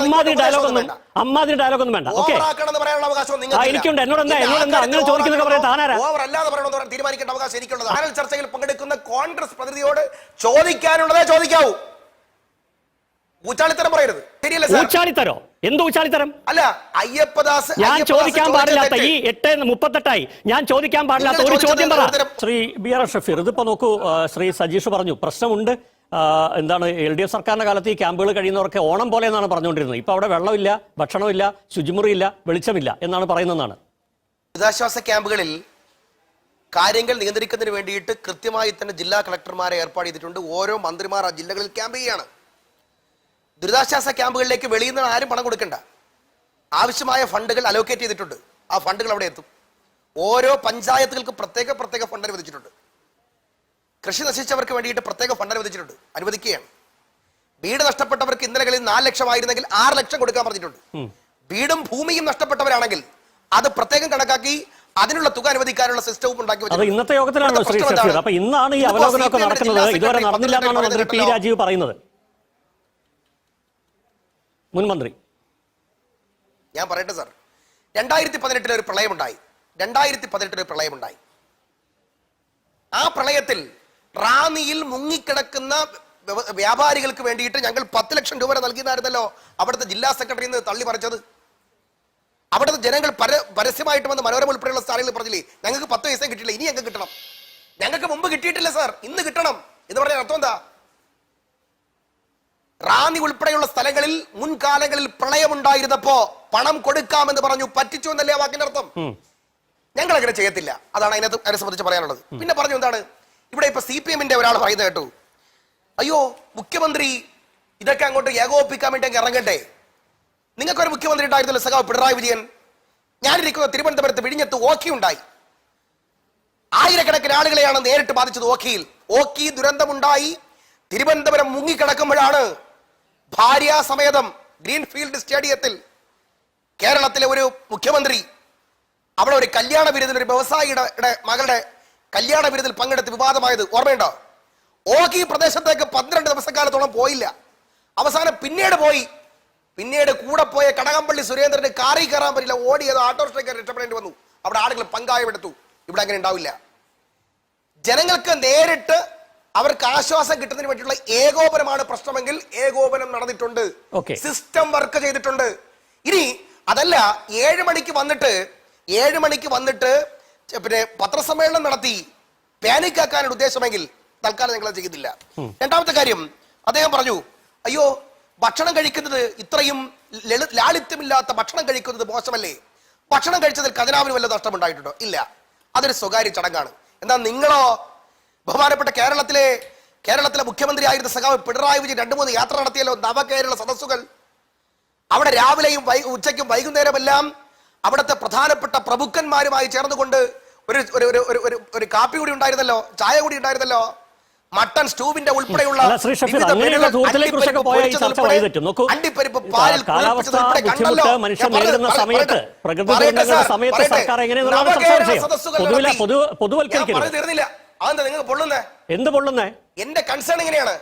അമ്മാതിരി ഡയലോഗൊന്നും വേണ്ട. ഓക്കെ, എനിക്കുണ്ട്. എന്നോട് എന്താ അങ്ങനെ ചോദിക്കുന്നൊക്കെ പറയാൻ താനാരാ? തീരുമാനിക്കേണ്ട അവകാശം എനിക്കുള്ളത്. പാനൽ ചർച്ചയിൽ പങ്കെടുക്കുന്ന കോൺഗ്രസ് പ്രതിനിധിയോട് ചോദിക്കാനുള്ളതേ ചോദിക്കാവൂ. ഊച്ചാളിത്തരം പറയരുത്. ശരിയല്ലേ? ഊച്ചാളിത്തരോ? എന്ത് ഊച്ചാളിത്തരം? അല്ല, അയ്യപ്പദാസ് ഞാൻ ചോദിക്കാൻ പാടില്ലാത്ത ഈ 8:38 ഞാൻ ചോദിക്കാൻ പാടില്ലാത്ത ഒരു ചോദ്യം പറ. ശ്രീ BR ഷഫീർ, ഇതിപ്പോ നോക്കൂ, ശ്രീ സജീഷ് പറഞ്ഞു പ്രശ്നമുണ്ട്. എന്താണ് LDF സർക്കാരിന്റെ കാലത്ത് ഈ ക്യാമ്പുകൾ കഴിയുന്നവർക്ക് ഓണം പോലെ എന്നാണ് പറഞ്ഞുകൊണ്ടിരുന്നത്. ഇപ്പൊ അവിടെ വെള്ളമില്ല, ഭക്ഷണമില്ല, ശുചിമുറിയില്ല, വെളിച്ചമില്ല എന്നാണ് പറയുന്നതാണ്. ദുരിതാശ്വാസ ക്യാമ്പുകളിൽ കാര്യങ്ങൾ നിയന്ത്രിക്കുന്നതിന് വേണ്ടിയിട്ട് കൃത്യമായി തന്നെ ജില്ലാ കളക്ടർമാരെ ഏർപ്പാട് ചെയ്തിട്ടുണ്ട്. ഓരോ മന്ത്രിമാർ ആ ജില്ലകളിൽ ക്യാമ്പ് ചെയ്യുകയാണ്. ദുരിതാശ്വാസ ക്യാമ്പുകളിലേക്ക് വെളിയിൽ നിന്ന് ആരും പണം കൊടുക്കണ്ട. ആവശ്യമായ ഫണ്ടുകൾ അലോക്കേറ്റ് ചെയ്തിട്ടുണ്ട്. ആ ഫണ്ടുകൾ അവിടെ എത്തും. ഓരോ പഞ്ചായത്തുകൾക്ക് പ്രത്യേക ഫണ്ട് അനുവദിച്ചിട്ടുണ്ട്. കൃഷി നശിച്ചവർക്ക് വേണ്ടിയിട്ട് പ്രത്യേക ഫണ്ട് അനുവദിക്കുകയാണ്. വീട് നഷ്ടപ്പെട്ടവർക്ക് ഇന്നലകളിൽ 4 ലക്ഷം ആയിരുന്നെങ്കിൽ 6 ലക്ഷം കൊടുക്കാൻ പറഞ്ഞിട്ടുണ്ട്. വീടും ഭൂമിയും നഷ്ടപ്പെട്ടവരാണെങ്കിൽ അത് പ്രത്യേകം കണക്കാക്കി അതിനുള്ള തുക അനുവദിക്കാനുള്ള സിസ്റ്റവും ഉണ്ടാക്കി വെച്ചിട്ടുണ്ട്. ഇന്നത്തെ യോഗത്തിലാണല്ലോ ശ്രീ ഷഫീർ. അപ്പൊ ഇന്നാണ് ഈ അവലോകനമൊക്കെ നടക്കുന്നത്. ഇതുവരെ നടന്നില്ല എന്നാണ് മന്ത്രി P. രാജീവ് പറയുന്നത്. മുൻ മന്ത്രി, ഞാൻ പറയട്ടെ സാർ, 2018 ഒരു പ്രളയമുണ്ടായി. ആ പ്രളയത്തിൽ റാന്നിയിൽ മുങ്ങിക്കിടക്കുന്ന വ്യാപാരികൾക്ക് വേണ്ടിയിട്ട് ഞങ്ങൾ 10 ലക്ഷം രൂപ നൽകിയെന്നായിരുന്നല്ലോ അവിടുത്തെ ജില്ലാ സെക്രട്ടറിയിൽ നിന്ന് തള്ളി പറിച്ചത്. അവിടുത്തെ ജനങ്ങൾ പരസ്യമായിട്ട് വന്ന് മനോരമ ഉൾപ്പെടെയുള്ള സ്ഥാനങ്ങളിൽ പറഞ്ഞില്ലേ, ഞങ്ങൾക്ക് 10 പൈസ കിട്ടിയില്ല, ഇനി ഞങ്ങൾക്ക് കിട്ടണം. ഞങ്ങൾക്ക് മുമ്പ് കിട്ടിയിട്ടില്ല സാർ, ഇന്ന് കിട്ടണം എന്ന് പറഞ്ഞ അർത്ഥം എന്താ? റാന്നി ഉൾപ്പെടെയുള്ള സ്ഥലങ്ങളിൽ മുൻകാലങ്ങളിൽ പ്രളയമുണ്ടായിരുന്നപ്പോ പണം കൊടുക്കാമെന്ന് പറഞ്ഞു പറ്റിച്ചു എന്നല്ലേ ആ വാക്കിന്റെ അർത്ഥം? ഞങ്ങൾ അങ്ങനെ ചെയ്യത്തില്ല. അതാണ് അതിനെ സംബന്ധിച്ച് പറയാനുള്ളത്. പിന്നെ പറഞ്ഞു എന്താണ്, ഇവിടെ ഇപ്പൊ CPM-ന്റെ ഒരാൾ പറയുന്നത് കേട്ടു, അയ്യോ മുഖ്യമന്ത്രി ഇതൊക്കെ അങ്ങോട്ട് ഏകോപിപ്പിക്കാൻ വേണ്ടി അങ്ങ് ഇറങ്ങണ്ടേ. നിങ്ങൾക്കൊരു മുഖ്യമന്ത്രി ഉണ്ടായിരുന്നല്ലോ സഖാവ് പിണറായി വിജയൻ. ഞാനിരിക്കുന്ന തിരുവനന്തപുരത്ത് വിഴിഞ്ഞത്ത് ഓഖി ഉണ്ടായി. ആയിരക്കണക്കിന് ആളുകളെയാണ് നേരിട്ട് ബാധിച്ചത്. ഓഖി ദുരന്തമുണ്ടായി. തിരുവനന്തപുരം മുങ്ങിക്കിടക്കുമ്പോഴാണ് ഭാര്യാസമേതം ഗ്രീൻഫീൽഡ് സ്റ്റേഡിയത്തിൽ കേരളത്തിലെ ഒരു മുഖ്യമന്ത്രി അവിടെ ഒരു കല്യാണ വിരുന്നിൽ, ഒരു വ്യവസായിയുടെ മകളുടെ കല്യാണ വിരുന്നിൽ പങ്കെടുത്ത് വിവാദമായത് ഓർമ്മയുണ്ടോ? ഓഖി പ്രദേശത്തേക്ക് 12 ദിവസക്കാലത്തോളം പോയില്ല. അവസാനം പിന്നീട് കൂടെ പോയ കടകംപള്ളി സുരേന്ദ്രന് കാറി കയറാൻ പറ്റില്ല, ഓടിയത് ഓട്ടോറിക്ഷയ്ക്ക് രക്ഷപ്പെടേണ്ടി വന്നു. അവിടെ ആളുകൾ പങ്കായമെടുത്തു. ഇവിടെ അങ്ങനെ ഉണ്ടാവില്ല. ജനങ്ങൾക്ക് നേരിട്ട് അവർക്ക് ആശ്വാസം കിട്ടുന്നതിന് വേണ്ടിയുള്ള ഏകോപനമാണ് പ്രശ്നമെങ്കിൽ ഏകോപനം നടന്നിട്ടുണ്ട്, സിസ്റ്റം വർക്ക് ചെയ്തിട്ടുണ്ട്. ഇനി അതല്ല 7 മണിക്ക് വന്നിട്ട് പിന്നെ പത്രസമ്മേളനം നടത്തി പാനിക് ആക്കാനുള്ള ഉദ്ദേശമെങ്കിൽ തൽക്കാലം ഞങ്ങൾ ചെയ്യുന്നില്ല. രണ്ടാമത്തെ കാര്യം, അദ്ദേഹം പറഞ്ഞു, അയ്യോ ഭക്ഷണം കഴിക്കുന്നത് ഇത്രയും ലാളിത്യമില്ലാത്ത ഭക്ഷണം കഴിക്കുന്നത് മോശമല്ലേ? ഭക്ഷണം കഴിച്ചതിൽ ഖജനാവിന് വല്ല നഷ്ടമുണ്ടായിട്ടുണ്ടോ? ഇല്ല, അതൊരു സ്വകാര്യ ചടങ്ങാണ്. എന്താ നിങ്ങളോ? ബഹുമാനപ്പെട്ട കേരളത്തിലെ മുഖ്യമന്ത്രി ആയിരുന്ന സഖാവ് പിണറായി വിജയൻ 2-3 യാത്ര നടത്തിയല്ലോ, നവകേരള സദസ്സുകൾ. അവിടെ രാവിലെയും ഉച്ചയ്ക്കും വൈകുന്നേരമെല്ലാം അവിടുത്തെ പ്രധാനപ്പെട്ട പ്രഭുക്കന്മാരുമായി ചേർന്നുകൊണ്ട് ഒരു കാപ്പി കൂടി ഉണ്ടായിരുന്നല്ലോ, ചായ കൂടി ഉണ്ടായിരുന്നല്ലോ. മട്ടൺ സ്റ്റൂവിന്റെ ഉൾപ്പെടെയുള്ള എന്ത് പൊള്ളുന്നേ? എന്റെ കൺസേൺ എങ്ങനെയാണ്?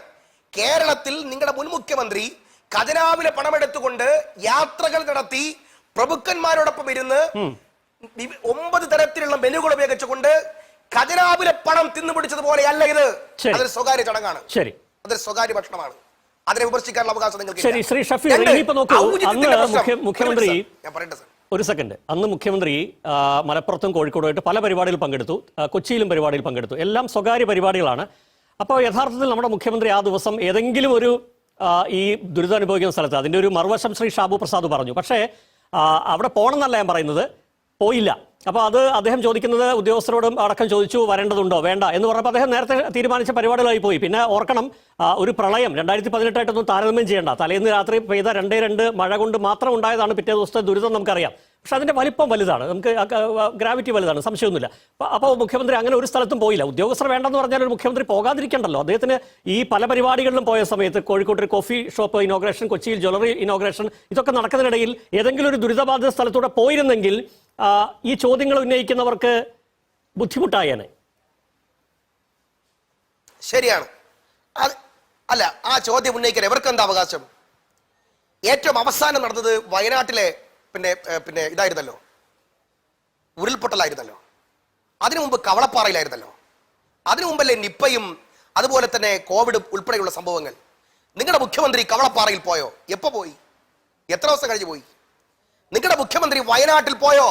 കേരളത്തിൽ നിങ്ങളുടെ മുൻ മുഖ്യമന്ത്രി ഖജനാവിലെ പണമെടുത്തുകൊണ്ട് യാത്രകൾ നടത്തി പ്രഭുക്കന്മാരോടൊപ്പം ഇരുന്ന് 9 തരത്തിലുള്ള മെനുകൾ ഉപയോഗിച്ചുകൊണ്ട് ഖജനാവിലെ പണം തിന്നുപിടിച്ചതുപോലെയല്ല ഇത്. അതൊരു സ്വകാര്യ ചടങ്ങാണ്, അതൊരു സ്വകാര്യ ഭക്ഷണമാണ്. അതിനെ വിമർശിക്കാനുള്ള അവകാശം നിങ്ങൾക്ക്. ഒരു സെക്കൻഡ്, അന്ന് മുഖ്യമന്ത്രി മലപ്പുറത്തും കോഴിക്കോടുമായിട്ട് പല പരിപാടിയിൽ പങ്കെടുത്തു, കൊച്ചിയിലും പരിപാടിയിൽ പങ്കെടുത്തു. എല്ലാം സ്വകാര്യ പരിപാടികളാണ്. അപ്പോൾ യഥാർത്ഥത്തിൽ നമ്മുടെ മുഖ്യമന്ത്രി ആ ദിവസം ഏതെങ്കിലും ഒരു ഈ ദുരിതം അനുഭവിക്കുന്ന സ്ഥലത്ത് അതിൻ്റെ ഒരു മറുവശം ശ്രീ ഷാബു പ്രസാദ് പറഞ്ഞു. പക്ഷേ അവിടെ പോകണമെന്നല്ല ഞാൻ പറയുന്നത്, പോയില്ല. അപ്പോൾ അത് അദ്ദേഹം ചോദിക്കുന്നത് ഉദ്യോഗസ്ഥരോടും അടക്കം ചോദിച്ചു, വരേണ്ടതുണ്ടോ വേണ്ട എന്ന് പറഞ്ഞപ്പോൾ അദ്ദേഹം നേരത്തെ തീരുമാനിച്ച പരിപാടികളായി പോയി. പിന്നെ ഓർക്കണം, ഒരു പ്രളയം 2018 താരതമ്യം ചെയ്യേണ്ട. തലേന്ന് രാത്രി പെയ്ത 2 മഴ കൊണ്ട് മാത്രം ഉണ്ടായതാണ് പിറ്റേ ദിവസത്തെ ദുരിതം നമുക്കറിയാം. പക്ഷെ അതിന്റെ വലിപ്പം വലുതാണ്, നമുക്ക് ഗ്രാവിറ്റി വലുതാണ്, സംശയമൊന്നുമില്ല. അപ്പോൾ മുഖ്യമന്ത്രി അങ്ങനെ ഒരു സ്ഥലത്തും പോയില്ല. ഉദ്യോഗസ്ഥർ വേണ്ടെന്ന് പറഞ്ഞാൽ ഒരു മുഖ്യമന്ത്രി പോകാതിരിക്കണ്ടല്ലോ. അദ്ദേഹത്തിന് ഈ പല പരിപാടികളിലും പോയ സമയത്ത് കോഴിക്കോട്ട് ഒരു കോഫി ഷോപ്പ് ഇനോഗ്രേഷൻ, കൊച്ചിയിൽ ജ്വല്ലറി ഇനോഗ്രേഷൻ, ഇതൊക്കെ നടക്കുന്നതിനിടയിൽ ഏതെങ്കിലും ഒരു ദുരിതബാധിത സ്ഥലത്തൂടെ പോയിരുന്നെങ്കിൽ ഈ ചോദ്യങ്ങൾ ഉന്നയിക്കുന്നവർക്ക് ബുദ്ധിമുട്ടായേനെ. ശരിയാണ്. അല്ല, ആ ചോദ്യം ഉന്നയിക്കാൻ ഇവർക്ക് എന്താ അവകാശം? ഏറ്റവും അവസാനം നടന്നത് വയനാട്ടിലെ പിന്നെ പിന്നെ ഇതായിരുന്നല്ലോ, ഉരുൾപൊട്ടലായിരുന്നല്ലോ. അതിനു മുമ്പ് കവളപ്പാറയിലായിരുന്നല്ലോ. അതിനു മുമ്പല്ലേ നിപ്പയും അതുപോലെ തന്നെ കോവിഡ് ഉൾപ്പെടെയുള്ള സംഭവങ്ങൾ. നിങ്ങളുടെ മുഖ്യമന്ത്രി കവളപ്പാറയിൽ പോയോ? എപ്പോ പോയി? എത്ര ദിവസം കഴിഞ്ഞ് പോയി? നിങ്ങളുടെ മുഖ്യമന്ത്രി വയനാട്ടിൽ പോയോ?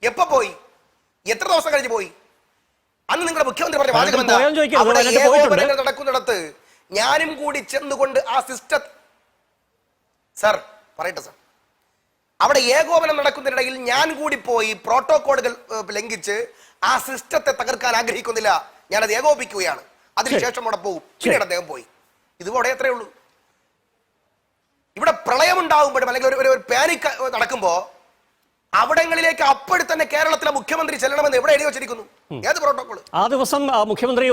എപ്പോ പോയി? എത്ര ദിവസം കഴിഞ്ഞ് പോയി? അന്ന് നിങ്ങളുടെ മുഖ്യമന്ത്രി പറഞ്ഞ വാചകം എന്താ? അവിടെ ഏകോപനങ്ങൾ നടക്കുന്നിടത്ത് ഞാനും കൂടി ചെന്നുകൊണ്ട് ആ സിസ്റ്റം സാർ പറയട്ടെ സാർ, അവിടെ ഏകോപനം നടക്കുന്നതിനിടയിൽ ഞാൻ കൂടി പോയി പ്രോട്ടോകോളുകൾ ലംഘിച്ച് ആ സിസ്റ്റത്തെ തകർക്കാൻ ആഗ്രഹിക്കുന്നില്ല, ഞാനത് ഏകോപിക്കുകയാണ്, അതിനുശേഷം അവിടെ പോകും. പിന്നീട് അദ്ദേഹം പോയി. ഇതുപോലെ എത്രയേ ഉള്ളൂ. ഇവിടെ പ്രളയം ഉണ്ടാകുമ്പോഴും അല്ലെങ്കിൽ ഒരു പാനിക് നടക്കുമ്പോ അവിടങ്ങളിലേക്ക് അപ്പോഴും തന്നെ കേരളത്തിലെ മുഖ്യമന്ത്രി ചെല്ലണമെന്ന് എവിടെ എഴുതി വെച്ചിരിക്കുന്നു? ഏത് പ്രോട്ടോകോൾ? ആ ദിവസം മുഖ്യമന്ത്രി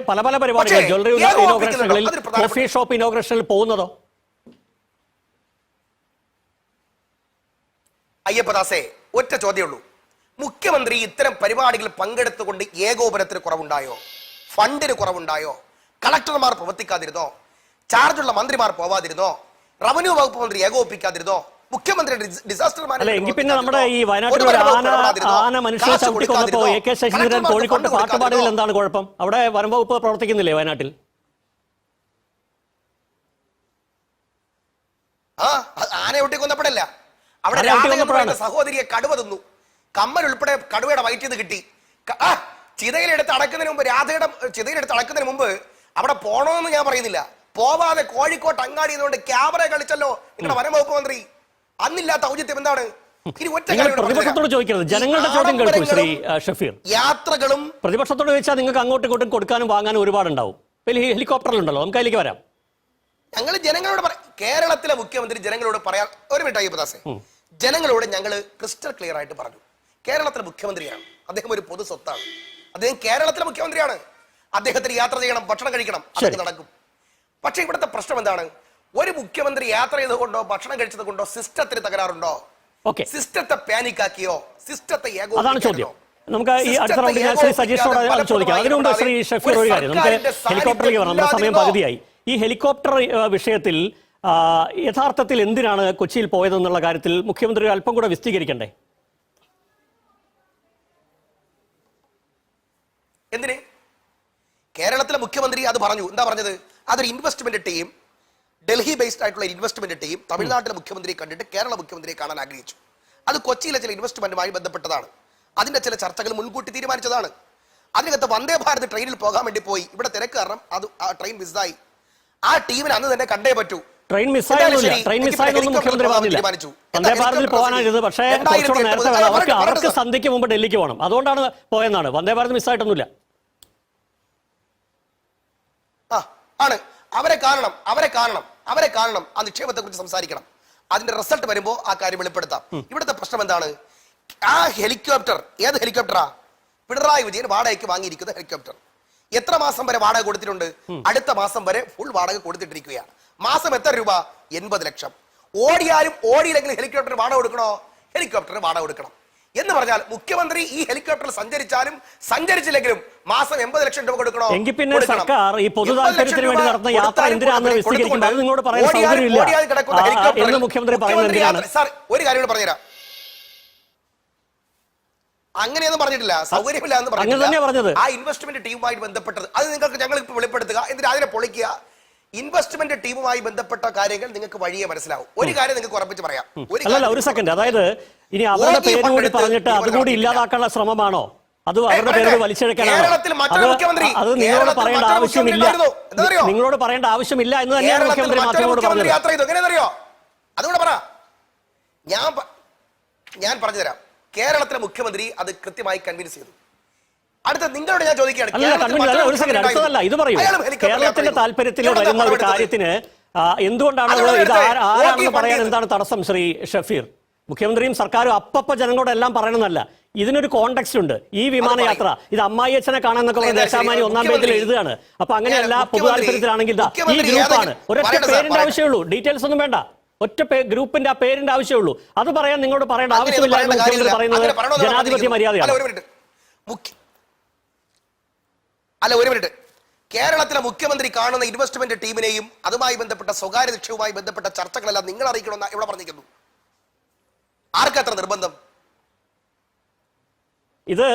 പല പല പരിപാടികൾ, ജ്വല്ലറി ഇനോഗ്രേഷനുകളിൽ, കോഫി ഷോപ്പ് ഇനോഗ്രേഷനിൽ പോകുന്നതോ? അയ്യപ്പദാസേ, ഒറ്റ ചോദ്യമുള്ളൂ. മുഖ്യമന്ത്രി ഇത്തരം പരിപാടികൾ പങ്കെടുത്തുകൊണ്ട് ഏകോപനത്തിന് കുറവുണ്ടായോ? ഫണ്ടിന് കുറവുണ്ടായോ? കളക്ടർമാർ പ്രവർത്തിക്കാതിരുന്നോ? ചാർജുള്ള മന്ത്രിമാർ പോവാതിരുന്നോ? റവന്യൂ വകുപ്പ് മന്ത്രി ഏകോപിപ്പിക്കാതിരുന്നോ? മുഖ്യമന്ത്രി ഡിസാസ്റ്റർ എങ്കിൽ പിന്നെ നമ്മുടെ ഈ വയനാട്ടിൽ ഒരു ആന മനുഷ്യനെ ചവിട്ടിക്കൊന്നപ്പോ AK ശശീന്ദ്രൻ കോഴിക്കോട്ട് പാട്ടുപാടിയിൽ എന്താണ് കുഴപ്പം? അവിടെ വനം വകുപ്പ് പ്രവർത്തിക്കുന്നില്ലേ വയനാട്ടിൽ? ആന ഒട്ടിക്കൊന്നപ്പോഴല്ല, അവിടെ സഹോദരിയെ കടുവ തിന്നു. കമ്മൽ ഉൾപ്പെടെ കടുവയുടെ വയറ്റിൽ നിന്ന് കിട്ടി. ചിതയിലെടുത്ത് അടക്കുന്നതിന് മുമ്പ്, രാധയുടെ ചിതയിലെടുത്ത് അടക്കുന്നതിന് മുമ്പ് അവിടെ പോണോന്ന് ഞാൻ പറയുന്നില്ല, പോവാതെ കോഴിക്കോട്ട് അങ്ങാടിയതുകൊണ്ട് ക്യാമറ കളിച്ചല്ലോ നിങ്ങളുടെ വനം വകുപ്പ് മന്ത്രി. അന്നില്ലാത്ത ഔചിത്യം എന്താണ്? പ്രതിപക്ഷത്തോട് ചോദിക്കുന്നത്, ജനങ്ങളുടെ ചോദ്യം കേൾക്കൂ ശ്രീ ഷഫീർ. യാത്രകളും പ്രതിപക്ഷത്തോട് ചോദിച്ചാൽ നിങ്ങൾക്ക് അങ്ങോട്ടും ഇങ്ങോട്ടും കൊടുക്കാനും വാങ്ങാനും ഒരുപാടുണ്ടാവും. ഹെലികോപ്റ്ററിലുണ്ടല്ലോ, നമുക്ക് അതിലേക്ക് വരാം. ഞങ്ങൾ ജനങ്ങളോട് കേരളത്തിലെ മുഖ്യമന്ത്രി ജനങ്ങളോട് പറയാൻ ഒരു മിനിറ്റ് അയ്യപ്പദാസേ, ജനങ്ങളോട് ഞങ്ങൾ ക്രിസ്റ്റൽ ക്ലിയർ ആയിട്ട് പറഞ്ഞു, കേരളത്തിലെ മുഖ്യമന്ത്രിയാണ്, അദ്ദേഹം ഒരു പൊതു സ്വത്താണ്, അദ്ദേഹം കേരളത്തിലെ മുഖ്യമന്ത്രിയാണ്, അദ്ദേഹത്തിന് യാത്ര ചെയ്യണം, ഭക്ഷണം കഴിക്കണം, അതൊക്കെ നടക്കും. പക്ഷെ ഇവിടുത്തെ പ്രശ്നം എന്താണ്? ഒരു മുഖ്യമന്ത്രി യാത്ര ചെയ്തുകൊണ്ടോ ഭക്ഷണം കഴിച്ചത് കൊണ്ടോ സിസ്റ്റത്തിന് തകരാറുണ്ടോ? സിസ്റ്റത്തെ പാനിക്കാക്കിയോ? സിസ്റ്റത്തെ അതാണ് ചോദ്യം. നമുക്ക് ഈ അടുത്ത റൗണ്ടിൽ ഞാൻ ശ്രീ സജീഷിനോട് ചോദിക്കാം. അതിനു മുമ്പ് ശ്രീ ഷഫീർ ഒരു കാര്യം, നമുക്ക് ഹെലികോപ്റ്ററിലേക്ക് വരണം, നമ്മുടെ സമയം പകുതിയായി. ഈ ഹെലികോപ്റ്റർ വിഷയത്തിൽ യഥാർത്ഥത്തിൽ എന്തിനാണ് കൊച്ചിയിൽ പോയതെന്നുള്ള കാര്യത്തിൽ മുഖ്യമന്ത്രി അല്പം കൂടെ വിശദീകരിക്കണ്ടേ? എന്തിന്? കേരളത്തിലെ മുഖ്യമന്ത്രി അത് പറഞ്ഞു. എന്താ പറഞ്ഞത്? അതൊരു ഇൻവെസ്റ്റ്മെന്റ് ടീം, ഡൽഹി ബേസ്ഡ് ആയിട്ടുള്ള ഇൻവെസ്റ്റ്മെന്റ് ടീം തമിഴ്നാട്ടിലെ മുഖ്യമന്ത്രിയെ കണ്ടിട്ട് കേരള മുഖ്യമന്ത്രിയെ കാണാൻ ആഗ്രഹിച്ചു. അത് കൊച്ചിയിലെ ചില ഇൻവെസ്റ്റ്മെന്റുമായി ബന്ധപ്പെട്ടതാണ്. അതിന്റെ ചില ചർച്ചകൾ മുൻകൂട്ടി തീരുമാനിച്ചതാണ്. അതിനകത്ത് വന്ദേ ഭാരത് ട്രെയിനിൽ പോകാൻ വേണ്ടി പോയി, ഇവിടെ തിരക്ക് കാരണം അത് ആ ട്രെയിൻ മിസ്സായി. ആ ടീമിന് അന്ന് തന്നെ കണ്ടേ പറ്റൂ. ട്രെയിൻ മിസ്സായൊന്നുമില്ല, ട്രെയിൻ മിസ്സായൊന്നും മുഖ്യമന്ത്രി പറഞ്ഞില്ല. വന്ദേ ഭാരതിൽ പോകാനായിരുന്നു, പക്ഷേ കുറച്ചുകൂടെ നേരത്തെ അവർക്ക് സന്ധ്യയ്ക്ക് മുമ്പ് ഡൽഹിക്ക് പോകണം, അതുകൊണ്ടാണ് പോയെന്നാണ്. വന്ദേ ഭാരത് മിസ്സായിട്ടൊന്നുമില്ല. ആണ് അവരെ കാണണം, ആ നിക്ഷേപത്തെ കുറിച്ച് സംസാരിക്കണം. അതിന്റെ റിസൾട്ട് വരുമ്പോ ആ കാര്യം വെളിപ്പെടുത്താം. ഇവിടുത്തെ പ്രശ്നം എന്താണ്? ആ ഹെലികോപ്റ്റർ ഏത് ഹെലികോപ്റ്ററാ? പിണറായി വിജയൻ വാടകയ്ക്ക് വാങ്ങിയിരിക്കുന്ന ഹെലികോപ്റ്റർ. എത്ര മാസം വരെ വാടക കൊടുത്തിട്ടുണ്ട്? അടുത്ത മാസം വരെ ഫുൾ വാടക കൊടുത്തിട്ടിരിക്കുകയാണ്. മാസം എത്ര രൂപ? 80 ലക്ഷം. ഓടിയാലും ഓടിയില്ലെങ്കിലും ഹെലികോപ്റ്റർ വാടക കൊടുക്കണോ? ഹെലികോപ്റ്ററിന് വാടക കൊടുക്കണം. എന്ന് പറഞ്ഞാൽ മുഖ്യമന്ത്രി ഈ ഹെലികോപ്റ്ററിൽ സഞ്ചരിച്ചാലും സഞ്ചരിച്ചില്ലെങ്കിലും മാസം 80 ലക്ഷം രൂപ കൊടുക്കണോ? എങ്കിൽ പിന്നെ സർക്കാർ ഈ പൊതു താല്പര്യത്തിന് വേണ്ടി നടത്തുന്ന യാത്ര എന്തിനാണെന്ന് വിശദീകരിക്കുന്നത് അത് നിങ്ങളോട് പറയാൻ സൗകര്യമില്ല എന്ന് മുഖ്യമന്ത്രി പറയുന്നത്. സാർ ഒരു കാര്യം കൂടെ പറഞ്ഞുതരാം. അങ്ങനെയൊന്നും പറഞ്ഞിട്ടില്ല, സൗകര്യമില്ല എന്ന് പറഞ്ഞിട്ടില്ല. ആ ഇൻവെസ്റ്റ്മെന്റ് ടീമുമായി ബന്ധപ്പെട്ടത് അത് നിങ്ങൾക്ക് ഞങ്ങൾ ഇപ്പൊ വെളിപ്പെടുത്തുക, എന്തിനാ അതിനെ പൊളിക്കുക? ഇൻവെസ്റ്റ്മെന്റ് ടീമുമായി ബന്ധപ്പെട്ട കാര്യങ്ങൾ നിങ്ങൾക്ക് വഴിയെ മനസ്സിലാവും. ഒരു കാര്യം നിങ്ങൾക്ക് ഉറപ്പിച്ച് പറയാം. ഒരു സെക്കൻഡ്, അതായത് ഇനി അവരുടെ പേര് കൂടി പറഞ്ഞിട്ട് അതുകൂടി ഇല്ലാതാക്കാനുള്ള ശ്രമമാണോ? അത് അവരുടെ പേര് വലിച്ചെടുക്കാനാണോ? അത് നിങ്ങളോട് പറയേണ്ട ആവശ്യമില്ല, നിങ്ങളോട് പറയേണ്ട ആവശ്യമില്ല എന്ന് തന്നെയാണ് മുഖ്യമന്ത്രി മാധ്യമങ്ങളോട് പറഞ്ഞത്. അതുകൂടെ പറ. ഞാൻ പറഞ്ഞുതരാം. കേരളത്തിലെ മുഖ്യമന്ത്രി അത് കൃത്യമായി കൺവിൻസ് ചെയ്തു. അടുത്ത നിങ്ങളോട് ഞാൻ ചോദിക്കുകയാണ്, ഇത് പറയൂ, കേരളത്തിന്റെ താല്പര്യത്തിൽ വരുന്ന ഒരു കാര്യത്തിന് എന്തുകൊണ്ടാണ് ഇത് ആരാണെന്ന് പറയാൻ എന്താണ് തടസ്സം ശ്രീ ഷഫീർ? മുഖ്യമന്ത്രിയും സർക്കാരും അപ്പപ്പ ജനങ്ങളോട് എല്ലാം പറയണമെന്നല്ല, ഇതിനൊരു കോണ്ടെക്സ്റ്റ് ഉണ്ട്. ഈ വിമാനയാത്ര ഇത് അമ്മായിയച്ഛനെ കാണാന്നൊക്കെ പറഞ്ഞ ദേശാമാനി 1-ാം പേജിൽ എഴുതുകയാണ്. അപ്പൊ അങ്ങനെയല്ല, പൊതു താല്പര്യത്തിലാണെങ്കിൽ ഈ ഗ്രൂപ്പാണ്, ഒരൊറ്റ പേരിന്റെ ആവശ്യമുള്ളൂ, ഡീറ്റെയിൽസ് ഒന്നും വേണ്ട, ഒറ്റ ഗ്രൂപ്പിന്റെ ആ പേരിന്റെ ആവശ്യമുള്ളൂ. അത് പറയാൻ നിങ്ങളോട് പറയേണ്ട ആവശ്യമില്ല എന്ന് മുഖ്യമന്ത്രി പറയുന്നത് ജനാധിപത്യ മര്യാദയാണ്. അല്ല ഒരു മിനിറ്റ്, കേരളത്തിലെ മുഖ്യമന്ത്രി കാണുന്ന ഇൻവെസ്റ്റ്മെന്റ് ടീമിനെയും അതുമായി ബന്ധപ്പെട്ട സ്വകാര്യ നിക്ഷേപവുമായി ബന്ധപ്പെട്ട ചർച്ചകളെല്ലാം നിങ്ങൾ അറിയിക്കണമെന്ന് ഇവിടെ പറഞ്ഞിരിക്കുന്നു. ആർക്കത്ര നിർബന്ധം? ഇത്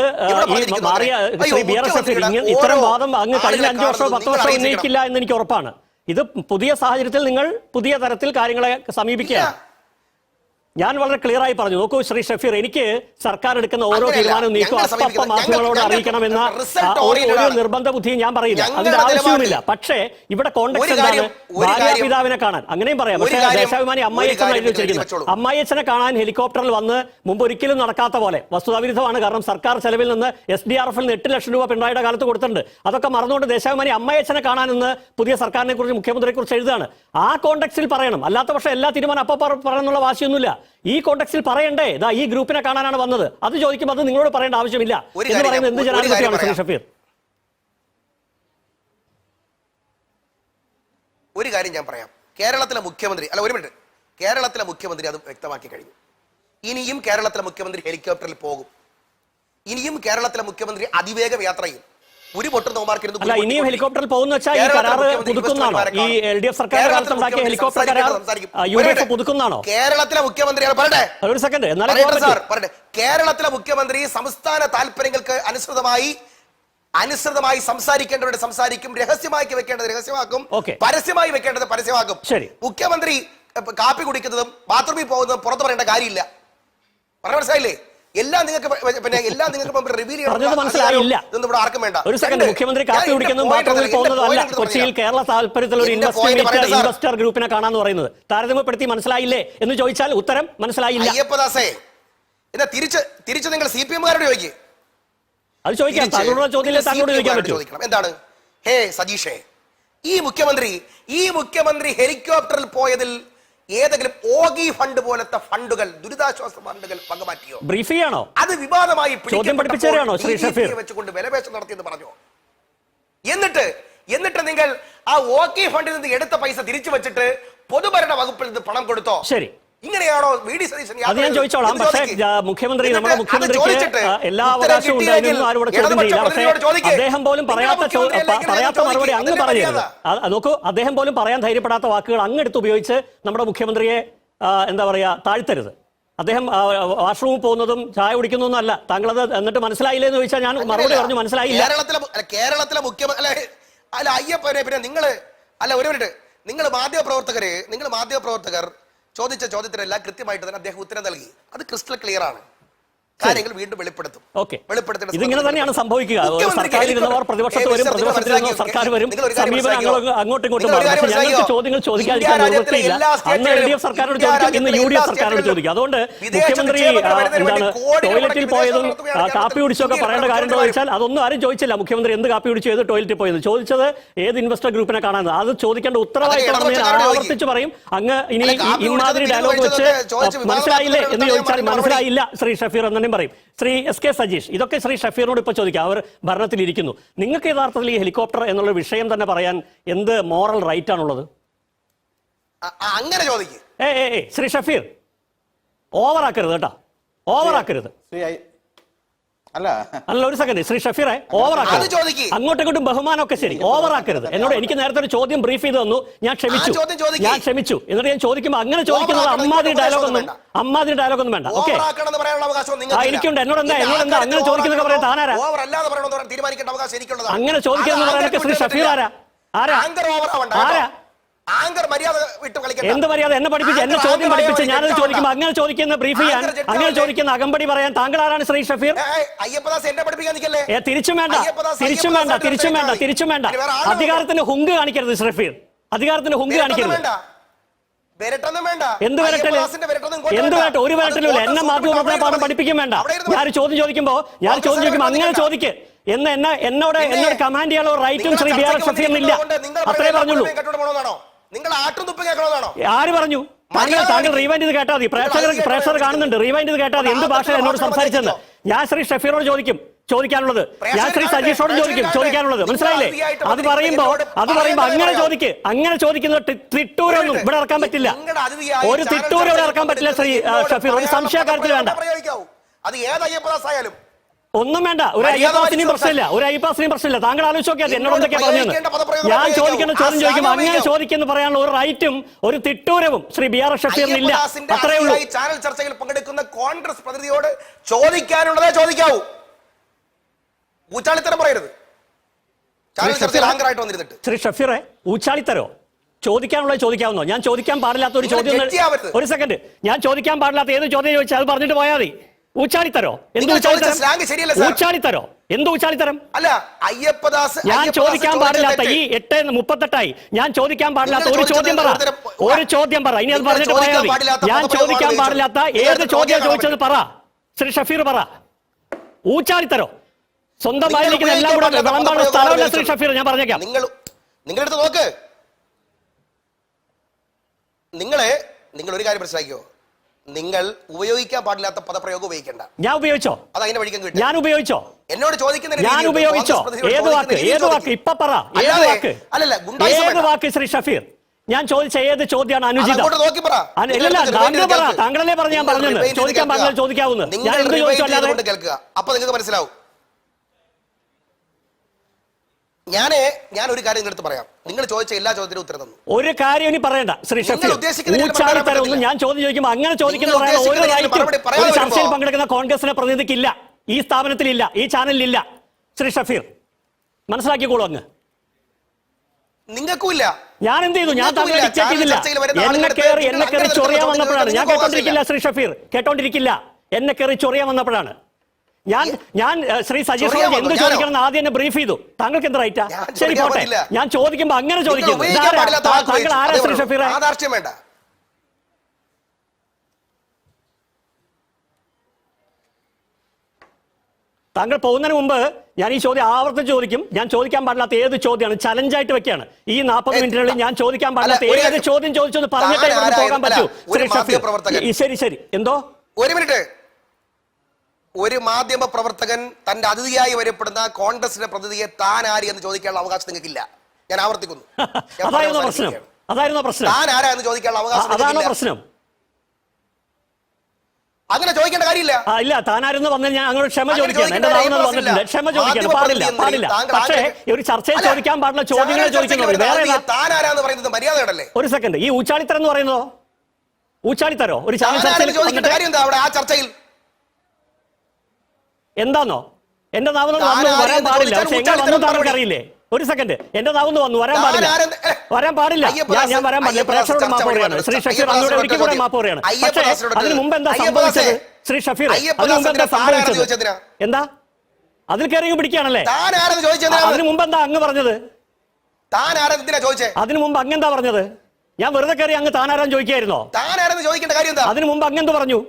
ഇത്തരം വാദം അങ്ങ് കഴിഞ്ഞ 5 വർഷമോ 10 വർഷമോ ഉന്നയിക്കില്ല എന്ന് എനിക്ക് ഉറപ്പാണ്. ഇത് പുതിയ സാഹചര്യത്തിൽ നിങ്ങൾ പുതിയ തരത്തിൽ കാര്യങ്ങളെ സമീപിക്കുകയാണ്. ഞാൻ വളരെ ക്ലിയർ ആയി പറഞ്ഞു. നോക്കൂ ശ്രീ ഷഫീർ, എനിക്ക് സർക്കാർ എടുക്കുന്ന ഓരോ തീരുമാനവും നീക്കും അപ്പം മാധ്യമങ്ങളോട് അറിയിക്കണമെന്ന ഒരു നിർബന്ധ ബുദ്ധിയും ഞാൻ പറയുന്നു. അതിന്റെ ആവശ്യവുമില്ല. പക്ഷേ ഇവിടെ കോൺടെക്സ്റ്റ് എന്താണ്? ഭാര്യാപിതാവിനെ കാണാൻ അങ്ങനെയും പറയാം. പക്ഷേ ദേശാഭിമാനി അമ്മായിയച്ഛനായിരുന്നു വെച്ചിരിക്കുന്നത്. അമ്മായിയച്ഛനെ കാണാൻ ഹെലികോപ്റ്ററിൽ വന്ന് മുമ്പ് ഒരിക്കലും നടക്കാത്ത പോലെ വസ്തുതാവിരുദ്ധമാണ്. കാരണം സർക്കാർ ചെലവിൽ നിന്ന് SDRF-ൽ നിന്ന് 8 ലക്ഷം രൂപ പിണറായിയുടെ കാലത്ത് കൊടുത്തിട്ടുണ്ട്. അതൊക്കെ മറന്നുകൊണ്ട് ദേശാഭിമാനി അമ്മായിയച്ഛനെ കാണാൻ എന്ന് പുതിയ സർക്കാരിനെ കുറിച്ച് മുഖ്യമന്ത്രിയെ കുറിച്ച് എഴുതാണ്. ആ കോൺടെക്സ്റ്റിൽ പറയണം. അല്ലാത്ത പക്ഷേ എല്ലാ തീരുമാനം അപ്പം പറയണമെന്നുള്ള വാശിയൊന്നുമില്ല. ഈ കോൺടെക്സ്റ്റിൽ പറയണ്ടേ ഇതാ ഈ ഗ്രൂപ്പിനെ കാണാനാണ് വന്നത്, അത് ചോദിക്കുമ്പോൾ അത് നിങ്ങളോട് പറയേണ്ട ആവശ്യമില്ല എന്ന് പറയുന്നത് എന്ത് ജനാധിപത്യമാണ് ശ്രീ ഷഫീർ? ഒരു കാര്യം ഞാൻ പറയാം. കേരളത്തിലെ മുഖ്യമന്ത്രി കേരളത്തിലെ മുഖ്യമന്ത്രി അത് വ്യക്തമാക്കി കഴിഞ്ഞു. ഇനിയും കേരളത്തിലെ മുഖ്യമന്ത്രി ഹെലികോപ്റ്ററിൽ പോകും. ഇനിയും കേരളത്തിലെ മുഖ്യമന്ത്രി അതിവേഗ യാത്ര ചെയ്യും. ഒരു അല്ല, ഇനിയും ഹെലികോപ്റ്ററിൽ പോകുന്ന വെച്ചാൽ ഈ കരാറ് പുതുക്കുന്നതാണോ? ഈ LDF സർക്കാർ കാലത്ത് ഉണ്ടാക്കിയ ഹെലികോപ്റ്റർ കരാർ UDF പുതുക്കുന്നതാണോ? കേരളത്തിലെ മുഖ്യമന്ത്രി ഒരു സെക്കൻഡ് കേരളത്തിലെ മുഖ്യമന്ത്രി സംസ്ഥാന താല്പര്യങ്ങൾക്ക് അനുസൃതമായി സംസാരിക്കേണ്ടവരുടെ സംസാരിക്കും, രഹസ്യമാക്കി വെക്കേണ്ടത് രഹസ്യമാക്കും, പരസ്യമായി വെക്കേണ്ടത് പരസ്യമാക്കും. മുഖ്യമന്ത്രി കാപ്പി കുടിക്കുന്നതും ബാത്റൂമിൽ പോകുന്നതും പുറത്തു പറയേണ്ട കാര്യമില്ല. പറഞ്ഞ മനസ്സിലായില്ലേ? എല്ലാം നിങ്ങൾക്ക് റിവീൽ ചെയ്യണം. ആർക്കും വേണ്ട. ഒരു സെക്കൻഡ്, മുഖ്യമന്ത്രി കാപ്പി കുടിക്കുന്നതും ബാത്റൂമിൽ പോകുന്നതല്ല കൊച്ചിയിൽ കേരള താല്പര്യത്തിൽ ഒരു ഇൻവെസ്റ്റർ ഗ്രൂപ്പിനെ കാണാന്ന് പറയുന്നത്. താരതമ്യപ്പെടുത്തി മനസ്സിലായില്ലേ എന്ന് ചോദിച്ചാൽ ഉത്തരം മനസ്സിലായില്ല. അയ്യപ്പദാസേ, എന്നാ തിരിച്ച് നിങ്ങൾ CPM-കാരോട് ചോദിക്കുക. അത് ചോദിക്കാം. താങ്കളുടെ ചോദ്യം താങ്കളോട് ചോദിക്കാൻ പറ്റും. എന്താണ്? ഹേ സജീഷേ, ഈ മുഖ്യമന്ത്രി ഹെലികോപ്റ്ററിൽ പോയതിൽ ഏതെങ്കിലും ഓഗി ഫണ്ട് പോലത്തെ ഫണ്ടുകൾ, ദുരിതാശ്വാസ ഫണ്ടുകൾ പങ്കുമാറ്റിയോ? ബ്രീഫ് ചെയ്യാണോ? അത് വിവാദമായി വെച്ചുകൊണ്ട് വിലപേശം നടത്തിയെന്ന് പറഞ്ഞു. എന്നിട്ട് നിങ്ങൾ ആ ഓഗി ഫണ്ടിൽ നിന്ന് എടുത്ത പൈസ തിരിച്ചു വെച്ചിട്ട് പൊതുഭരണ വകുപ്പിൽ നിന്ന് പണം കൊടുത്തോ? ശരി, ഇങ്ങനെയാണോ VD സതീശൻ? അത് ഞാൻ ചോദിച്ചോളാം. പക്ഷേ നമ്മുടെ മുഖ്യമന്ത്രിക്ക് എല്ലാ അവകാശവും ഉണ്ടായിരുന്നു. ആരോട് ചോദ്യം ചെയ്യില്ല. പക്ഷേ അദ്ദേഹം പോലും പറയാത്ത മറുപടി അങ്ങ് പറയരുത്. നോക്കൂ, അദ്ദേഹം പോലും പറയാൻ ധൈര്യപ്പെടാത്ത വാക്കുകൾ അങ്ങെടുത്ത് ഉപയോഗിച്ച് നമ്മുടെ മുഖ്യമന്ത്രിയെ എന്താ പറയാ താഴ്ത്തരുത്. അദ്ദേഹം വാഷ്റൂമിൽ പോകുന്നതും ചായ കുടിക്കുന്നൊന്നും അല്ല. താങ്കളത് എന്നിട്ട് മനസ്സിലായില്ലേ എന്ന് ചോദിച്ചാൽ ഞാൻ മറുപടി പറഞ്ഞു മനസ്സിലായില്ല. കേരളത്തിലെ മുഖ്യമന്ത്രി അല്ല അയ്യപ്പനെ പിന്നെ ഒരു മിനിറ്റ്, നിങ്ങൾ മാധ്യമപ്രവർത്തകർ ചോദിച്ച ചോദ്യത്തിനെല്ലാം കൃത്യമായിട്ട് തന്നെ അദ്ദേഹം ഉത്തരം നൽകി. അത് ക്രിസ്റ്റൽ ക്ലിയർ ആണ്. കാര്യങ്ങൾ വീണ്ടും വെളിപ്പെടുത്തും. ഇതിങ്ങനെ തന്നെയാണ് സംഭവിക്കുക. സർക്കാരിലിരുന്നവർ പ്രതിപക്ഷത്ത് വരും, പ്രതിപക്ഷത്തിലിരുന്നവർ സർക്കാർ വരും, സമീപനം അങ്ങോട്ടും ഇങ്ങോട്ടും മാറും. പക്ഷേ ഞങ്ങൾക്ക് ചോദ്യങ്ങൾ ചോദിക്കാതിരിക്കാൻ നിവൃത്തിയില്ല. അന്ന് LDF സർക്കാരോട് ചോദിക്കും, ഇന്ന് UDF സർക്കാരോട് ചോദിക്കും. അതുകൊണ്ട് മുഖ്യമന്ത്രി എന്താണ് ടോയ്ലറ്റിൽ പോയതും കാപ്പി കുടിച്ചൊക്കെ പറയേണ്ട കാര്യം ചോദിച്ചാൽ അതൊന്നും ആരും ചോദിച്ചില്ല. മുഖ്യമന്ത്രി എന്ത് കാപ്പി കുടിച്ചു, ഏത് ടോയ്ലറ്റിൽ പോയത് ചോദിച്ചത് ഏത് ഇൻവെസ്റ്റർ ഗ്രൂപ്പിനെ കാണാൻ. അത് ചോദിക്കേണ്ട ഉത്തരവാദിത്തം ആവർത്തിച്ച് പറയും. അങ്ങ് ഇനി ഇമാതിരി ഡയലോഗ് വെച്ച് മനസ്സിലായില്ലേ എന്ന് ചോദിച്ചാൽ മനസ്സിലായില്ല ശ്രീ ഷഫീർ എന്നും പറയും. ശ്രീ SK സജീഷ്, ഇതൊക്കെ ശ്രീ ഷഫീറിനോട് ഇപ്പൊ ചോദിക്കാം. അവർ ഭരണത്തിലിരിക്കുന്നു. നിങ്ങൾക്ക് യഥാർത്ഥത്തിൽ ഈ ഹെലികോപ്റ്റർ എന്നുള്ള വിഷയം തന്നെ പറയാൻ എന്ത് മോറൽ റൈറ്റ് ആണുള്ളത്? അങ്ങനെ ചോദിക്കും. ശ്രീ ഷഫീർ, ഓവറാക്കരുത് കേട്ടോ, ഓവറാക്കരുത്. അല്ല, ഒരു സെക്കൻഡ് ശ്രീ ഷഫീറെ, ഓവറാക്കരുത്. അങ്ങോട്ടും ഇങ്ങോട്ടും ബഹുമാനമൊക്കെ ശരി, ഓവറാക്കരുത്. എനിക്ക് നേരത്തെ ഒരു ചോദ്യം ബ്രീഫ് ചെയ്ത് തന്നു, ഞാൻ ക്ഷമിച്ചു. എന്നിട്ട് ഞാൻ ചോദിക്കുമ്പോൾ അങ്ങനെ ചോദിക്കുന്നത് അമ്മാതിരി ഡയലോഗ് ഒന്നും വേണ്ട. ഓക്കെ, എനിക്കുണ്ട്. എന്നോട് എന്താ അങ്ങനെ ചോദിക്കുന്നൊക്കെ പറയാൻ താനാരാ? അങ്ങനെ ചോദിക്കുന്നത് പറയാനൊക്കെ ശ്രീ ഷഫീർ ആരാ? എന്ത് മര്യാദ? എന്നെ പഠിപ്പിച്ച്, എന്നെ ചോദ്യം പഠിപ്പിച്ച് ഞാനത് ചോദിക്കുമ്പോൾ അങ്ങനെ ചോദിക്കുന്ന ബ്രീഫ് ചെയ്യാൻ, അങ്ങനെ ചോദിക്കുന്ന അകമ്പടി പറയാൻ താങ്കൾ ആരാണ് ശ്രീ ഷഫീർ? തിരിച്ചും വേണ്ട. അധികാരത്തിന് ഹുങ്ക് കാണിക്കരുത് ഷഫീർ, അധികാരത്തിന് ഹുങ്ക് കാണിക്കരുത്. എന്ത് വരട്ടല്? ഒരു വരട്ടലുമില്ല. എന്നെ മാധ്യമ പാഠം പഠിപ്പിക്കും വേണ്ട. ഞാൻ ചോദ്യം ചോദിക്കുമ്പോ അങ്ങനെ ചോദിക്ക് എന്നോട് കമാൻഡ് ചെയ്യാനുള്ള റൈറ്റും ശ്രീ BR ഷഫീറിനില്ല. അത്രേ പറഞ്ഞുള്ളൂ. ആര് പറഞ്ഞു? താങ്കൾ റീവൈൻഡ് ചെയ്ത് കേട്ടാൽ മതി. പ്രേക്ഷകർ കാണുന്നുണ്ട്. റീവൈൻഡ് ചെയ്ത് കേട്ടാൽ മതി എന്ത് ഭാഷ എന്നോട് സംസാരിച്ചെന്ന്. ഞാൻ ശ്രീ ഷഫീറിനോട് ചോദിക്കാനുള്ളത്, ഞാൻ ശ്രീ സജീഷോട് ചോദിക്കാനുള്ളത്. മനസ്സിലായില്ലേ? അത് പറയുമ്പോ അങ്ങനെ ചോദിക്കുന്നത് തിട്ടൂരൊന്നും ഇവിടെ ഇറക്കാൻ പറ്റില്ല. ഒരു തിട്ടൂർ ഇവിടെ ഇറക്കാൻ പറ്റില്ല ശ്രീ ഷഫീർ. ഒരു സംശയക്കാര്യത്തിൽ വേണ്ട. അത് ഏത് അയ്യപ്പദാസ് ആയാലും ഒന്നും വേണ്ട. ഒരു അയ്യപ്പാസിനെയും പ്രശ്നമില്ല, ഒരു അയ്യപ്പാസിനെയും പ്രശ്നമില്ല. താങ്കൾ ആലോചിച്ച് നോക്കിയാൽ എന്നോട് എന്തൊക്കെയാ പറഞ്ഞത്. ഞാൻ ചോദിക്കേണ്ട ചോദ്യം ചോദിക്കും. അങ്ങനെ ചോദിക്കുന്നു പറയാനുള്ള ഒരു റൈറ്റും ഒരു തിട്ടൂരവും ശ്രീ ബി ആർ ഷഫീറിന് ഇല്ല. അത്രേ ഉള്ളൂ. ചാനൽ ചർച്ചയിൽ പങ്കെടുക്കുന്ന കോൺഗ്രസ് പ്രതിനിധിയോട് ചോദിക്കാനുള്ളതേ ചോദിക്കാവൂ. ഊച്ചാളിത്തരം പറയരുത്. ചാനൽ ചർച്ചയിൽ ആങ്കറായിട്ട് വന്നിരുന്നിട്ട് ശ്രീ ഷഫീറെ, ഊച്ചാളിത്തരോ? ചോദിക്കാനുള്ളത് ചോദിക്കാവുന്നോ? ഞാൻ ചോദിക്കാൻ പാടില്ലാത്ത ഒരു ചോദ്യം. ഒരു സെക്കൻഡ്, ഞാൻ ചോദിക്കാൻ പാടില്ലാത്ത ഏത് ചോദ്യം ചോദിച്ചാൽ അത് പറഞ്ഞിട്ട് പോയാൽ മതി. ഊച്ചാളിത്തരോ? എന്ത് ഊച്ചാളിത്തരം? ഊച്ചാളിത്തരോ? എന്ത് ഊച്ചാളിത്തരം? അല്ല, അയ്യപ്പദാസ് ഞാൻ ചോദിക്കാൻ പാടില്ലാത്ത ഈ 8:38 ഞാൻ ചോദിക്കാൻ പാടില്ലാത്ത ഒരു ചോദ്യം പറ. ഒരു ചോദ്യം പറ. ഇനി അത് പറഞ്ഞിട്ട് പോയാൽ മതി. ഞാൻ ചോദിക്കാൻ പാടില്ലാത്ത ഏത് ചോദ്യം ചോദിച്ചത് പറ. ശ്രീ ഷഫീർ പറ. ഊച്ചാളിത്തരോ? സ്വന്തമായി നിൽക്കുന്ന എല്ലാം കൂടെ വിളമ്പാനുള്ള സ്ഥലമല്ല ശ്രീ ഷഫീർ. ഞാൻ പറഞ്ഞേക്കാം. നിങ്ങളെടുത്ത് നോക്ക്. നിങ്ങൾ ഒരു കാര്യം മനസ്സിലാക്കിയോ? നിങ്ങൾ ഉപയോഗിക്കാൻ പാടില്ലാത്ത പദപ്രയോഗം ഉപയോഗിക്കണ്ട. ഞാൻ ഉപയോഗിച്ചോ? അത് അതിന്റെ വഴിക്കാൻ കിട്ടും. ഞാൻ ഉപയോഗിച്ചോ? എന്നോട് ചോദിക്കുന്ന ഞാൻ ഉപയോഗിച്ചോ? ഏത് വാക്ക്? ഏത് വാക്ക്? ഇപ്പൊ പറ. ഏത് വാക്ക്? ഏത് വാക്ക് ശ്രീ ഷഫീർ? ഞാൻ ചോദിച്ച ഏത് ചോദ്യമാണ് അനുചിതം? ഇല്ല, താങ്കൾ പറ. താങ്കളല്ലേ പറഞ്ഞ ഞാൻ പറഞ്ഞത് ചോദിക്കാൻ പാടില്ല, ചോദിക്കാവുന്ന. ഞാൻ എന്ത് ചോദിച്ചു? അല്ലാതെ കേൾക്കുക, അപ്പൊ നിങ്ങൾക്ക് മനസ്സിലാവും. ഞാൻ ഒരു കാര്യം നിങ്ങളടുത്ത് പറയാം. നിങ്ങൾ ചോദിച്ച എല്ലാ ചോദ്യത്തിനും ഉത്തരം തന്നു. ഒരു കാര്യം ഇനി പറയണ്ട ശ്രീ ഷഫീർ. ഊച്ചാളിത്തരമൊന്നും ഞാൻ ചോദ്യം ചോദിക്കുമ്പോൾ അങ്ങനെ ചോദിക്കുന്ന പറയാൻ ഒരു റൈറ്റും ഒരു ചർച്ചയിൽ പങ്കെടുക്കുന്ന കോൺഗ്രസിനെ പ്രതിനിധിക്കില്ല, ഈ സ്ഥാപനത്തിലില്ല, ഈ ചാനലിലില്ല. ശ്രീ ഷഫീർ മനസ്സിലാക്കിക്കോളൂ. അങ്ങ് നിങ്ങൾക്കും ഇല്ല. ഞാൻ എന്ത് ചെയ്തു? ഞാൻ താങ്കളെ ഡിക്റ്റേറ്റ് ചെയ്തില്ല. എന്നെ കയറി ചൊറിയാൻ വന്നപ്പോഴാണ്. ഞാൻ കേട്ടോണ്ടിരിക്കില്ല ശ്രീ ഷഫീർ, കേട്ടോണ്ടിരിക്കില്ല. എന്നെ കയറി ചൊറിയാൻ വന്നപ്പോഴാണ്. ഞാൻ ശ്രീ സജീഷോട് എന്ത് ചോദിക്കണം ആദ്യം എന്നെ ബ്രീഫ് ചെയ്തു. താങ്കൾക്ക് എന്ത് റൈറ്റാ? ശരി പോട്ടെ, ഞാൻ ചോദിക്കുമ്പോ അങ്ങനെ ചോദിക്കും. താങ്കൾ ആരാ ശ്രീ ഷഫീറെ? വേണ്ട. താങ്കൾ പോകുന്നതിന് മുമ്പ് ഞാൻ ഈ ചോദ്യം ആവർത്തിച്ച് ചോദിക്കും. ഞാൻ ചോദിക്കാൻ പാടില്ലാത്ത ഏത് ചോദ്യമാണ് ചലഞ്ചായിട്ട് വെക്കുകയാണ്. ഈ 40 മിനിറ്റിനുള്ളിൽ ഞാൻ ചോദിക്കാൻ പാടില്ലാത്ത ഏത് ചോദ്യം ചോദിച്ചൊന്ന് പറഞ്ഞിട്ടേ ഇവിടെ പോകാൻ പറ്റൂ ശ്രീ ഷഫീർ. ശരി. എന്തോ ഒരു മിനിറ്റ്. ഒരു മാധ്യമ പ്രവർത്തകൻ തന്റെ അതിഥിയായി വരപ്പെടുന്ന കോൺഗ്രസിന്റെ പ്രതിനിധിയെ താൻ ആര് എന്ന് ചോദിക്കാനുള്ള അവകാശം നിങ്ങൾക്കില്ല. ഞാൻ ആവർത്തിക്കുന്നു. അതായിരുന്നു പ്രശ്നം. താൻ ആരാ എന്ന് ചോദിക്കാനുള്ള അവകാശം അതാണോ പ്രശ്നം? അങ്ങനെ ചോദിക്കേണ്ട കാര്യമില്ല. ഇല്ല, താനാരെന്ന് വന്നാൽ ഞാൻ അങ്ങോട്ട് ക്ഷമ ചോദിക്കണം. എന്റെ നാവുന്നത് വന്നിട്ടുണ്ട്. ക്ഷമ ചോദിക്കണം. പാടില്ല. പക്ഷേ ഒരു ചർച്ചയിൽ ചോദിക്കാൻ പാടില്ല ചോദ്യങ്ങൾ ചോദിക്കുന്നത് വേറെ. താനാരാന്ന് പറയുന്നത് മര്യാദയല്ലേ? ഒരു സെക്കൻഡ്. ഈ ഊച്ചാളിത്തരം എന്ന് പറയുന്നതോ? ഊച്ചാളിത്തരോ? ഒരു ചാനൽ ചർച്ചയിൽ ചോദിക്കേണ്ട കാര്യം എന്താ അവിടെ? ആ ചർച്ചയിൽ എന്താന്നോ? എന്റെ നാവുന്ന് വന്നു വരാൻ പാടില്ല. പക്ഷെ എങ്ങനെ വന്നു താങ്കൾക്ക് അറിയില്ലേ? ഒരു സെക്കൻഡ്. എന്റെ നാവുന്ന് വന്നു വരാൻ പാടില്ല. ഞാൻ വരാൻ പാടില്ല. പ്രേക്ഷകരോട് മാപ്പ് പറയാണ് ശ്രീ ഷഫീർ. അങ്ങോട്ട് ഒരിക്കൽ കൂടെ മാപ്പ് പറയാണ്. പക്ഷേ അതിന് മുമ്പ് എന്താ സംഭവിച്ചത് ശ്രീ ഷഫീർ? അതിന് മുമ്പ് എന്താ സംഭവിച്ചത്? എന്താ അതിൽ കയറി പിടിക്കുകയാണല്ലേ? അതിന് മുമ്പ് എന്താ അങ്ങ് പറഞ്ഞത്? അതിന് മുമ്പ് അങ്ങെന്താ പറഞ്ഞത്? ഞാൻ വെറുതെ കയറി അങ്ങ് താനാരാൻ ചോദിക്കായിരുന്നോ? അതിന് മുമ്പ് അങ്ങെന്ത് പറഞ്ഞു?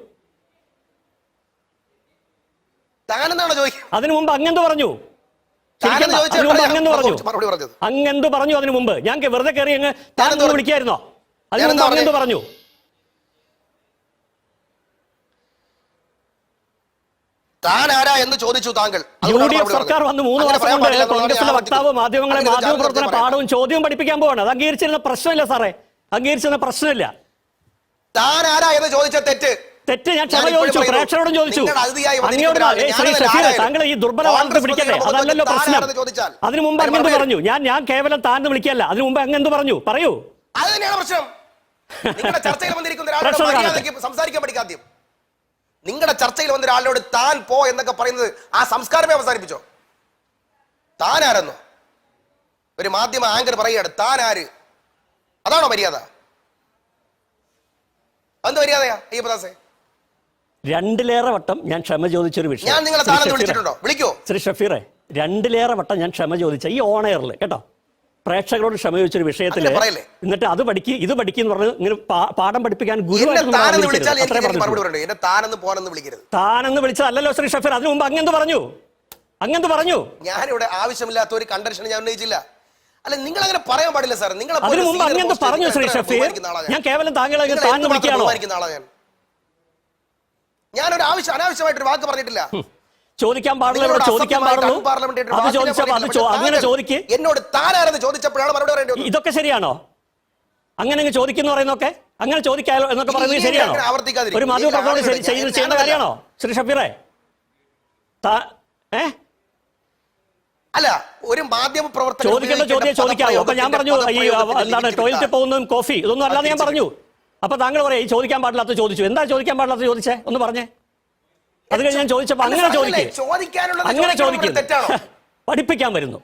അതിനു മുമ്പ് അങ്ങെന്ത് പറഞ്ഞു? അങ്ങെന്ത് പറഞ്ഞു? അതിനു മുമ്പ് ഞാൻ വെറുതെ കയറി അങ്ങ് താനെന്ന് വിളിക്കായിരുന്നോ? അതിനു മുമ്പ് അങ്ങെന്ത് പറഞ്ഞു? UDF സർക്കാർ വന്ന് 3 വർഷം കൊണ്ട് കോൺഗ്രസിലെ വക്താവ് മാധ്യമങ്ങളെ മാധ്യമപ്രവർത്തന പാഠവും ചോദ്യവും പഠിപ്പിക്കാൻ പോവാണ്. അത് അംഗീകരിച്ചിരുന്ന പ്രശ്നമില്ല സാറേ, അംഗീകരിച്ചിരുന്ന പ്രശ്നമില്ല. തെറ്റ് ഞാൻ ക്ഷമ ചോദിച്ചു, പ്രേക്ഷകരോടും ചോദിച്ചു. അങ്ങോട്ട് ശ്രീ ഷഫീർ, താങ്കൾ ഈ ദുർബല വാർത്ത പിടിക്കട്ടെ, അതല്ലല്ലോ പ്രശ്നം. അതിനു മുമ്പ് അങ്ങെന്ത് പറഞ്ഞു? ഞാൻ കേവലം താഴ്ന്ന് വിളിക്കല്ല. അതിനു മുമ്പ് അങ്ങെന്ത് പറഞ്ഞു? പറയൂ. സംസാരിക്കാൻ പഠിക്കാദ്യം. നിങ്ങളുടെ ചർച്ചയിൽ വന്ന ഒരാളോട് താൻ പോ എന്നൊക്കെ പറയുന്നത് ആ സംസ്കാരമേ അവസാനിപ്പിച്ചോ? താൻ ആരെന്നോ ഒരു മാധ്യമ ആങ്കർ പറയുകയാണ്. താൻ ആര്? അതാണോ മര്യാദ? എന്ത് മര്യാദയാ അയ്യപ്പദാസേ? 2ലേറെ വട്ടം ഞാൻ ക്ഷമ ചോദിച്ചൊരു വിഷയം. ഞാൻ നിങ്ങളെ താനെന്ന് വിളിച്ചിട്ടുണ്ടോ? വിളിക്കോ ശ്രീ ഷഫീറെ? 2ലേറെ വട്ടം ഞാൻ ക്ഷമ ചോദിച്ച ഈ ഓണയറിൽ കേട്ടോ, പ്രേക്ഷകരോട് ക്ഷമ ചോദിച്ചൊരു വിഷയത്തില് എന്നിട്ട് അത് പഠിക്കും ഇത് പഠിക്കും എന്ന് പറഞ്ഞ് ഇങ്ങനെ പാഠം പഠിപ്പിക്കാൻ ഗുരുവായിട്ട് താനെന്ന് വിളിച്ചതല്ലോ ശ്രീ ഷഫീർ. അതിനു മുമ്പ് അങ്ങെന്ത് പറഞ്ഞു? ഞാനിവിടെ ആവശ്യമില്ലാത്ത ഒരു കണ്ടൻഷൻ ഞാൻ ഉന്നയിച്ചില്ല. അല്ല, നിങ്ങൾ അങ്ങനെ പറയാൻ പാടില്ല സാർ. നിങ്ങൾ അതിനു മുമ്പ് അങ്ങെന്ത് പറഞ്ഞു ശ്രീ ഷഫീർ? ഞാൻ കേവലം താങ്കളെ താഴ്ന്ന് വിളിക്കുകയാണോ? ഞാനൊരു അനാവശ്യമായിട്ടൊരു വാക്ക് പറഞ്ഞിട്ടില്ല. ചോദിക്കാൻ പാടില്ല, ചോദിക്കാൻ പാടുള്ളൂ. അത് ചോദിച്ചപ്പോ അങ്ങനെ ചോദിക്ക്. എന്നോട് താനാരെന്ന് ചോദിച്ചപ്പോഴാണ് മറുപടി പറയേണ്ടത്. ഇതൊക്കെ ശരിയാണോ? അങ്ങനെ ചോദിക്കുന്നു പറയുന്നൊക്കെ, അങ്ങനെ ചോദിക്കാലോ എന്നൊക്കെ പറയുന്നത് ശരിയാണോ? ഒരു മാധ്യമപ്രവർത്തകർ ചെയ്യേണ്ട കാര്യമാണോ ശ്രീ ഷഫീറെ? അല്ല, ഒരു മാധ്യമ പ്രവർത്തകൻ ചോദിക്കേണ്ട ചോദ്യം ചോദിക്കാവോ? അപ്പൊ ഞാൻ പറഞ്ഞു ഈ എന്താണ് ടോയ്ലറ്റിൽ പോകുന്നതും കോഫി ഇതൊന്നും അല്ലാതെ ഞാൻ പറഞ്ഞു. അപ്പൊ താങ്കൾ പറയാം ഈ ചോദിക്കാൻ പാടില്ലാത്ത ചോദിച്ചു. എന്താ ചോദിക്കാൻ പാടില്ലാത്ത ചോദിച്ചേ ഒന്ന് പറഞ്ഞേ. അത് കഴിഞ്ഞ് ഞാൻ ചോദിച്ചപ്പോ അങ്ങനെ ചോദിക്കും, അങ്ങനെ ചോദിക്കും, പഠിപ്പിക്കാൻ വരുന്നു.